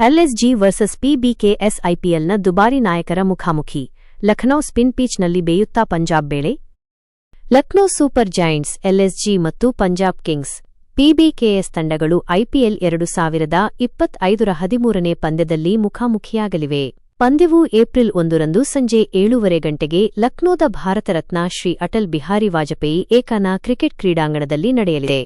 LSG versus ಪಿಬಿಕೆಎಸ್ ಐಪಿಎಲ್ನ ದುಬಾರಿ ನಾಯಕರ ಮುಖಾಮುಖಿ. ಲಖನೌ ಸ್ಪಿನ್ ಪಿಚ್ನಲ್ಲಿ ಬೇಯುತ್ತಾ ಪಂಜಾಬ್ ಬೇಳೆ. ಲಕ್ನೋ ಸೂಪರ್ ಜೈಂಟ್ಸ್ ಎಲ್ಎಸ್ಜಿ ಮತ್ತು ಪಂಜಾಬ್ ಕಿಂಗ್ಸ್ ಪಿಬಿಕೆಎಸ್ ತಂಡಗಳು ಐಪಿಎಲ್ 2025ರ 13ನೇ ಪಂದ್ಯದಲ್ಲಿ ಮುಖಾಮುಖಿಯಾಗಲಿವೆ. ಪಂದ್ಯವು ಏಪ್ರಿಲ್ 1ರಂದು ಸಂಜೆ 7:30 ಗಂಟೆಗೆ ಲಕ್ನೋದ ಭಾರತ ರತ್ನ ಶ್ರೀ ಅಟಲ್ ಬಿಹಾರಿ ವಾಜಪೇಯಿ ಏಕನಾ ಕ್ರಿಕೆಟ್ ಕ್ರೀಡಾಂಗಣದಲ್ಲಿ ನಡೆಯಲಿದೆ.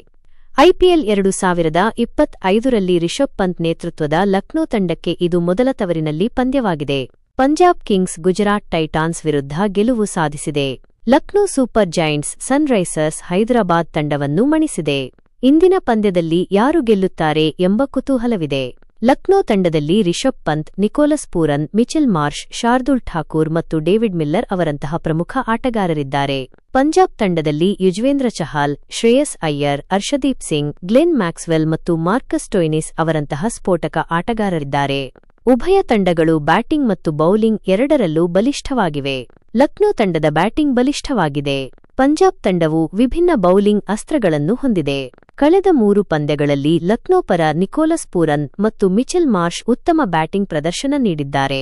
ಐಪಿಎಲ್ 2025ರಲ್ಲಿ ರಿಷಬ್ ಪಂತ್ ನೇತೃತ್ವದ ಲಕ್ನೋ ತಂಡಕ್ಕೆ ಇದು ಮೊದಲ ತವರಿನಲ್ಲಿ ಪಂದ್ಯವಾಗಿದೆ. ಪಂಜಾಬ್ ಕಿಂಗ್ಸ್ ಗುಜರಾತ್ ಟೈಟಾನ್ಸ್ ವಿರುದ್ಧ ಗೆಲುವು ಸಾಧಿಸಿದೆ. Lucknow super Giants Sunrisers Hyderabad ತಂಡವನ್ನು ಮಣಿಸಿದೆ. ಇಂದಿನ ಪಂದ್ಯದಲ್ಲಿ ಯಾರು ಗೆಲ್ಲುತ್ತಾರೆ ಎಂಬ ಕುತೂಹಲವಿದೆ. ಲಕ್ನೋ ತಂಡದಲ್ಲಿ Rishabh Pant, Nicholas Pooran, Mitchell Marsh, Shardul Thakur ಮತ್ತು ಡೇವಿಡ್ ಮಿಲ್ಲರ್ ಅವರಂತಹ ಪ್ರಮುಖ ಆಟಗಾರರಿದ್ದಾರೆ. ಪಂಜಾಬ್ ತಂಡದಲ್ಲಿ ಯುಜ್ವೇಂದ್ರ ಚಹಾಲ್, ಶ್ರೇಯಸ್ ಅಯ್ಯರ್, ಅರ್ಷದೀಪ್ ಸಿಂಗ್, ಗ್ಲೆನ್ ಮ್ಯಾಕ್ಸ್ವೆಲ್ ಮತ್ತು ಮಾರ್ಕಸ್ ಸ್ಟೋಯ್ನಿಸ್ ಅವರಂತಹ ಸ್ಫೋಟಕ ಆಟಗಾರರಿದ್ದಾರೆ. ಉಭಯ ತಂಡಗಳು ಬ್ಯಾಟಿಂಗ್ ಮತ್ತು ಬೌಲಿಂಗ್ ಎರಡರಲ್ಲೂ ಬಲಿಷ್ಠವಾಗಿವೆ. ಲಕ್ನೋ ತಂಡದ ಬ್ಯಾಟಿಂಗ್ ಬಲಿಷ್ಠವಾಗಿದೆ. ಪಂಜಾಬ್ ತಂಡವು ವಿಭಿನ್ನ ಬೌಲಿಂಗ್ ಅಸ್ತ್ರಗಳನ್ನು ಹೊಂದಿದೆ. ಕಳೆದ 3 ಪಂದ್ಯಗಳಲ್ಲಿ ಲಕ್ನೋ ಪರ ನಿಕೋಲಸ್ ಪೂರನ್ ಮತ್ತು ಮಿಚೆಲ್ ಮಾರ್ಷ್ ಉತ್ತಮ ಬ್ಯಾಟಿಂಗ್ ಪ್ರದರ್ಶನ ನೀಡಿದ್ದಾರೆ.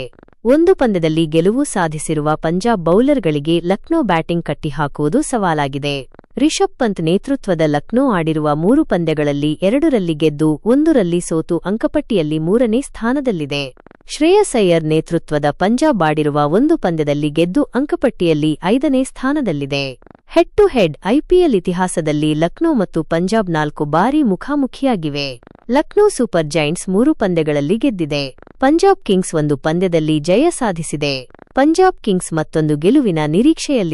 ಒಂದು ಪಂದ್ಯದಲ್ಲಿ ಗೆಲುವು ಸಾಧಿಸಿರುವ ಪಂಜಾಬ್ ಬೌಲರ್ಗಳಿಗೆ ಲಕ್ನೋ ಬ್ಯಾಟಿಂಗ್ ಕಟ್ಟಿಹಾಕುವುದು ಸವಾಲಾಗಿದೆ. ರಿಷಬ್ ಪಂತ್ ನೇತೃತ್ವದ ಲಕ್ನೋ ಆಡಿರುವ 3 ಪಂದ್ಯಗಳಲ್ಲಿ 2ರಲ್ಲಿ ಗೆದ್ದು 1ರಲ್ಲಿ ಸೋತು ಅಂಕಪಟ್ಟಿಯಲ್ಲಿ 3ನೇ ಸ್ಥಾನದಲ್ಲಿದೆ. ಶ್ರೇಯಸ್ ಅಯ್ಯರ್ ನೇತೃತ್ವದ ಪಂಜಾಬ್ ಆಡಿರುವ 1 ಪಂದ್ಯದಲ್ಲಿ ಗೆದ್ದು ಅಂಕಪಟ್ಟಿಯಲ್ಲಿ 5ನೇ ಸ್ಥಾನದಲ್ಲಿದೆ. ಹೆಡ್ ಟು ಹೆಡ್ ಐಪಿಎಲ್ ಇತಿಹಾಸದಲ್ಲಿ ಲಕ್ನೋ ಮತ್ತು ಪಂಜಾಬ್ 4 ಬಾರಿ ಮುಖಾಮುಖಿಯಾಗಿವೆ. ಲಕ್ನೋ ಸೂಪರ್ ಜೈಂಟ್ಸ್ 3 ಪಂದ್ಯಗಳಲ್ಲಿ ಗೆದ್ದಿದೆ. ಪಂಜಾಬ್ ಕಿಂಗ್ಸ್ 1 ಪಂದ್ಯದಲ್ಲಿ ಜಯ ಸಾಧಿಸಿದೆ. ಪಂಜಾಬ್ ಕಿಂಗ್ಸ್ ಮತ್ತೊಂದು ಗೆಲುವಿನ ನಿರೀಕ್ಷೆಯಲ್ಲಿದೆ.